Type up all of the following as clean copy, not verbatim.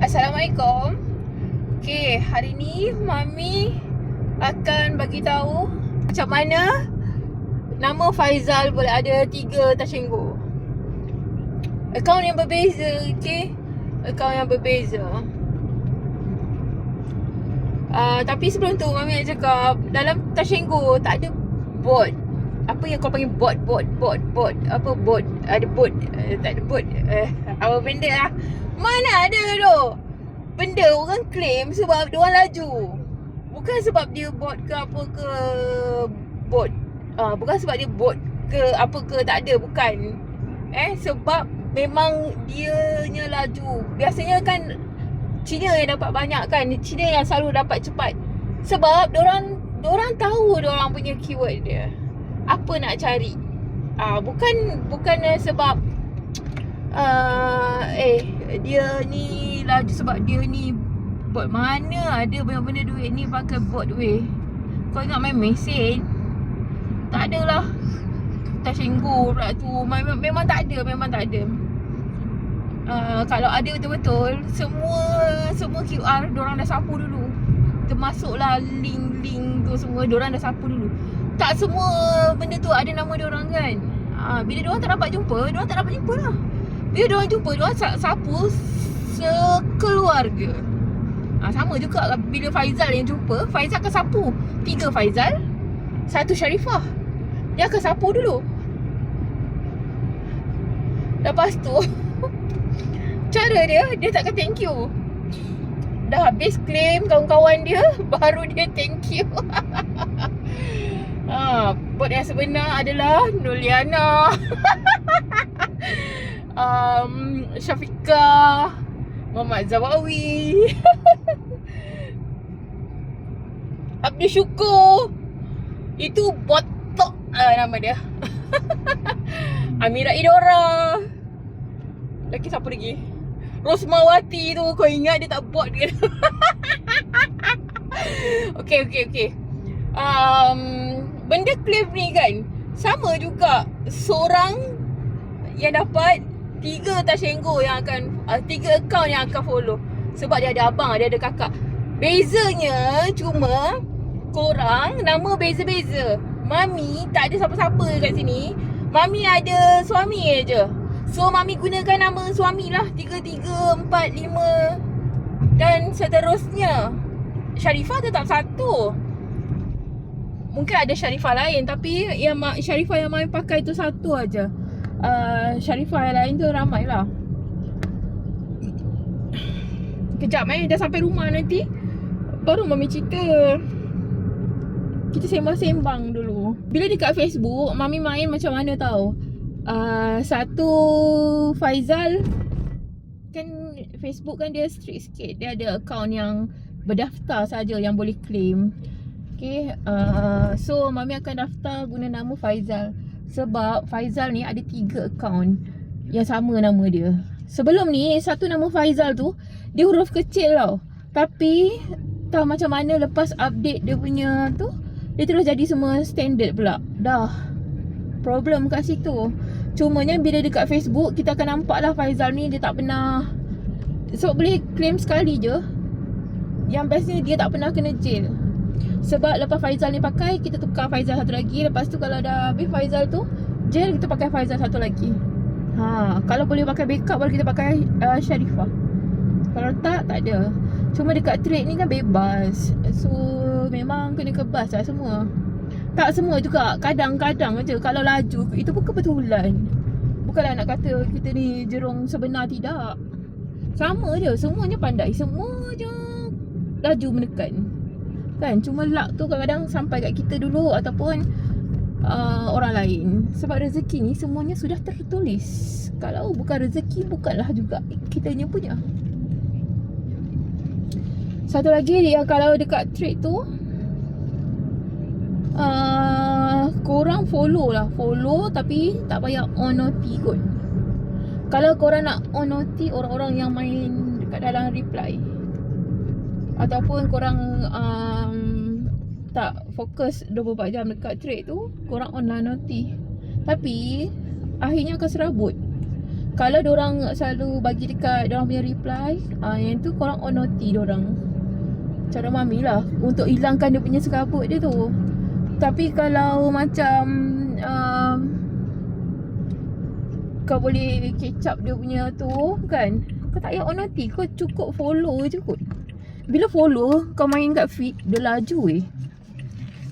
Assalamualaikum. Okay, hari ni Mami akan bagi tahu macam mana nama Faizal boleh ada 3 touch and go. Akaun yang berbeza, okay? Akaun yang berbeza. Tapi sebelum tu Mami nak cakap, dalam touch and go tak ada bot. Apa yang kau panggil bot. Apa bot? Ada bot. Tak ada bot. Apa benda lah. Mana ada tu benda orang claim sebab dia orang laju. Bukan sebab dia bot ke apa ke bot. Bukan sebab dia bot ke apa ke, tak ada, bukan. Sebab memang dia nya laju. Biasanya kan Cina yang dapat banyak kan. Cina yang selalu dapat cepat. Sebab diorang tahu diorang punya keyword dia. Apa nak cari. Bukan sebab dia ni laju sebab dia ni bot. Mana ada benda-benda duit ni pakai bot weh. Kau ingat main mesin? Tak ada lah. Touch and go pula tu. Memang tak ada. Kalau ada betul-betul, semua QR diorang dah sapu dulu. Termasuklah link tu semua diorang dah sapu dulu. Tak semua benda tu ada nama diorang kan. Bila diorang tak dapat jumpa, diorang tak dapat jumpa lah. Bila diorang jumpa, diorang sapu sekeluarga. Sama juga bila Faizal yang jumpa, Faizal akan sapu 3 Faizal, 1 Sharifah. Dia akan sapu dulu. Lepas tu cara dia tak akan thank you. Dah habis claim kawan-kawan dia, baru dia thank you. Bot yang sebenar adalah Nuliana, Syafiqah, Muhammad Zawawi, Abdul Syukur. Itu botok nama dia. Amira Idora. Lagi siapa lagi? Rosmawati tu, kau ingat dia tak bot ke? Okay. Benda claim ni kan sama juga. Seorang yang dapat 3 touch and go yang akan 3 account yang akan follow. Sebab dia ada abang, dia ada kakak. Bezanya cuma korang nama beza-beza. Mami tak ada siapa-siapa kat sini. Mami ada suami je. So Mami gunakan nama suami lah. 3, 4, 5 dan seterusnya. Sharifah tetap 1. Mungkin ada Sharifah lain, tapi yang Sharifah yang Mami pakai tu 1 aja. Sharifah yang lain tu ramai lah. Kejap dah sampai rumah nanti baru Mami cerita. Kita sembang-sembang dulu. Bila dekat Facebook, Mami main macam mana tahu? Satu Faizal kan, Facebook kan dia strict sikit. Dia ada akaun yang berdaftar saja yang boleh claim. Okay, so Mami akan daftar guna nama Faizal. Sebab Faizal ni ada 3 akaun yang sama nama dia. Sebelum ni, satu nama Faizal tu dia huruf kecil tau. Tapi tahu macam mana lepas update dia punya tu, dia terus jadi semua standard pula. Dah problem kat situ. Cumanya bila dekat Facebook, kita akan nampak lah Faizal ni dia tak pernah. So boleh claim sekali je. Yang bestnya dia tak pernah kena jail. Sebab lepas Faizal ni pakai, kita tukar Faizal satu lagi. Lepas tu kalau dah habis Faizal tu jail, kita pakai Faizal satu lagi. Kalau boleh pakai backup, baru kita pakai Sharifah. Kalau tak ada. Cuma dekat trade ni kan bebas. So memang kena kebas lah semua. Tak semua juga, kadang-kadang je kalau laju. Itu pun kebetulan. Bukanlah nak kata kita ni jerung sebenar, tidak. Sama je, semuanya pandai. Semua je laju menekan kan. Cuma luck tu kadang-kadang sampai kat kita dulu ataupun orang lain. Sebab rezeki ni semuanya sudah tertulis. Kalau bukan rezeki, bukanlah juga kitanya punya. Satu lagi dia, kalau dekat trade tu korang follow lah. Follow tapi tak payah on noti kot. Kalau korang nak on noti orang-orang yang main dekat dalam reply, ataupun korang tak fokus 24 jam dekat trade tu, korang on lah noti. Tapi akhirnya akan serabut. Kalau diorang selalu bagi dekat diorang punya reply, yang tu korang on noti diorang. Cara mami lah untuk hilangkan dia punya sekabut dia tu. Tapi kalau macam kau boleh catch up dia punya tu kan, kau tak payah on noti, kau cukup follow je kot. Bila follow, kau main kat feed, dia laju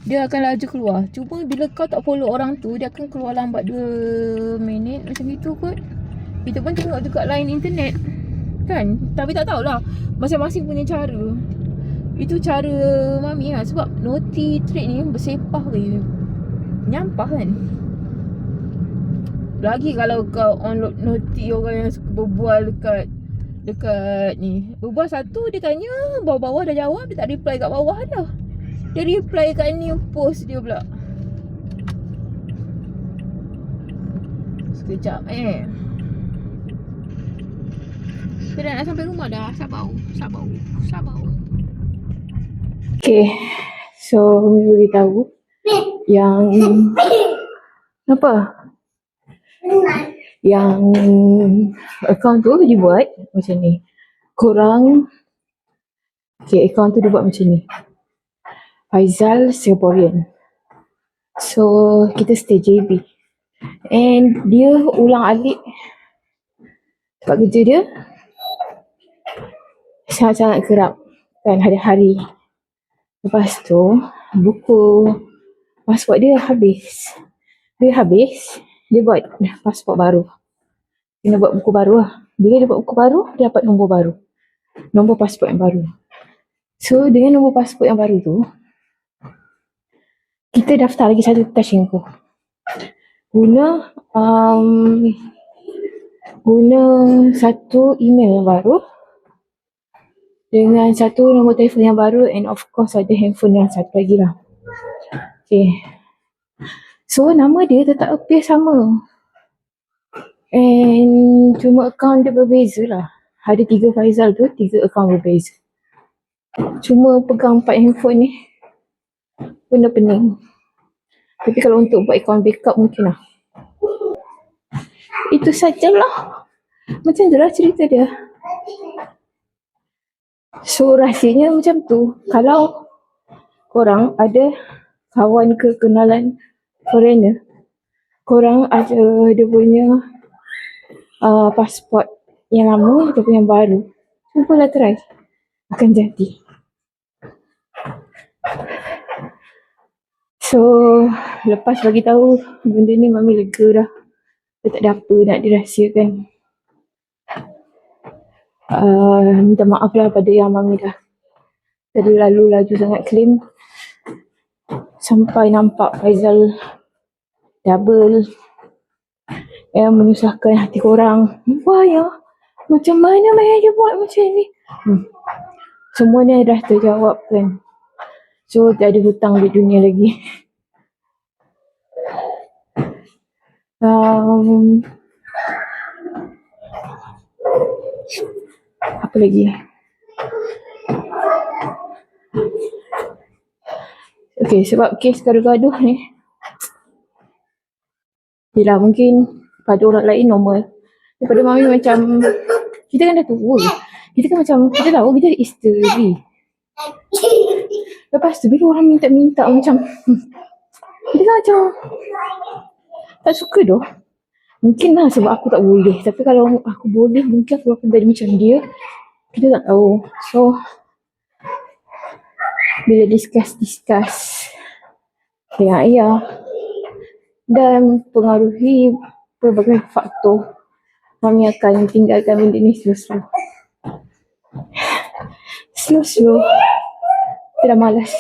dia akan laju keluar. Cuma bila kau tak follow orang tu, dia akan keluar lambat 2 minit macam itu kot. Itu pun tengok dekat line internet kan. Tapi tak tahulah, masing-masing punya cara. Itu cara mami lah. Sebab noti trade ni bersepah ke, nyampah kan. Lagi kalau kau on noti orang yang suka berbual dekat ni. Berbual satu, dia tanya, bawah-bawah dah jawab, dia tak reply kat bawah dah. Dia reply kat new post dia pula. Sekejap kita dah nak sampai rumah dah. Sabar. Okay, so Umi beritahu yang apa? Yang account tu dibuat macam ni. Account tu dibuat macam ni. Faizal Singaporean. So kita stay JB. And dia ulang alik tempat kerja dia sangat-sangat kerap kan, hari-hari. Lepas tu buku pasport dia habis. Dia buat pasport baru. Kena buat buku baru lah. Bila dia buat buku baru, dia dapat nombor baru. Nombor pasport yang baru. So dengan nombor pasport yang baru tu, kita daftar lagi satu Tashenko. Guna satu email yang baru dengan satu nombor telefon yang baru, and of course ada handphone yang satu lagi lah. Okay. So nama dia tetap appear sama. And cuma account dia berbeza lah. Ada 3 Faizal tu, 3 account berbeza. Cuma pegang 4 handphone ni benda pening. Tapi kalau untuk buat account backup mungkin lah. Itu sajalah. Macam tu lah cerita dia. So rahsianya macam tu. Kalau korang ada kawan ke kenalan foreigner, korang ada dia punya pasport yang lama ataupun yang baru, cubalah try, akan jadi. So lepas bagi tahu benda ni, mami lega dah. Dia tak ada apa nak dirahsiakan. Minta maaf lah pada yang mami dah terlalu laju sangat claim sampai nampak Faizal double, yang menyusahkan hati korang. Wah ya, macam mana Maya dia buat macam ni? Semuanya dah terjawab kan. So tak ada hutang di dunia lagi. Apa lagi? Okay, sebab kes gaduh-gaduh ni, yelah mungkin pada orang lain normal. Daripada mami macam, kita kan dah tua. Kita kan macam, kita tahu kita isteri. Lepas tu bila orang minta-minta macam, kita kan macam tak suka doh. Mungkin lah sebab aku tak boleh. Tapi kalau aku boleh, mungkin aku akan jadi macam dia. Kita tak tahu. So bila discuss dengan ayah dan pengaruhi berbagai faktor, mami akan tinggalkan benda ni slow-slow. Kita dah malas.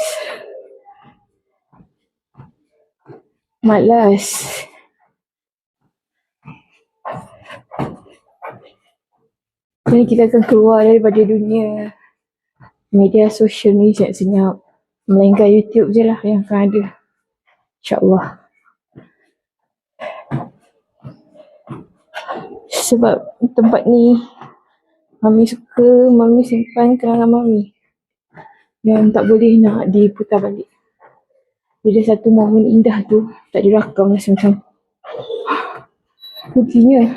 Jadi kita akan keluar daripada dunia media sosial ni senyap-senyap. Melainkan YouTube je lah yang akan ada, InsyaAllah. Sebab tempat ni mami suka, mami simpan kenangan mami yang tak boleh nak diputar balik. Bila satu momen indah tu tak dirakam, rasa macam ruginya.